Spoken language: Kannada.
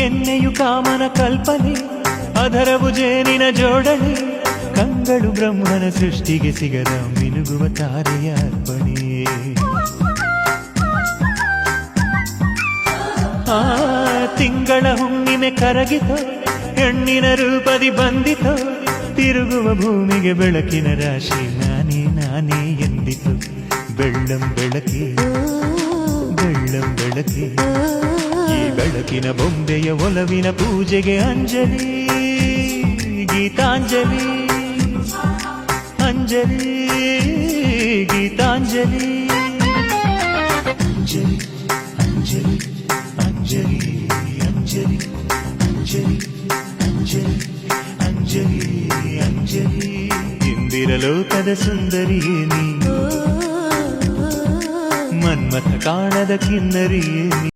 ಕೆನ್ನೆಯು ಕಾಮನ ಕಲ್ಪನೆ, ಅದರವು ಜೇನಿನ ಜೋಡಣೆ, ಕಂಗಳು ಬ್ರಹ್ಮನ ಸೃಷ್ಟಿಗೆ ಸಿಗದ ಮಿನುಗುವ ತಾರೆಯ ಅರ್ಪಣೆ. ಆ ತಿಂಗಳ ಹುಣ್ಣಿಮೆ ಕರಗಿತೋ, ಹೆಣ್ಣಿನ ರೂಪದಿ ಬಂದಿತೋ, ತಿರುಗುವ ಭೂಮಿಗೆ ಬೆಳಕಿನ ರಾಶಿ ನಾನೇ ನಾನೇ ಎಂದಿತು. ಬೆಳ್ಳಂ ಬೆಳಕಿ ಬೆಳ್ಳಂ ಬೆಳಕಿ, ಈ ಬೆಳಕಿನ ಬೊಂಬೆಯ ಒಲವಿನ ಪೂಜೆಗೆ ಅಂಜಲಿ, ಗೀತಾಂಜಲಿ ಅಂಜಲಿ, ಗೀತಾಂಜಲಿ. ಅಂಜಲಿ ಅಂಜಲಿ ಅಂಜಲಿ ಅಂಜಲಿ ಅಂಜಲಿ ಅಂಜಲಿ ಅಂಜಲಿ ಅಂಜಲಿ. ಇಂದಿರ ಲೋಕದ ಸುಂದರಿಯೇ ನೀ, ಮನ್ಮಥ ಕಾಣದ ಕಿನ್ನರಿಯೇ ನೀ.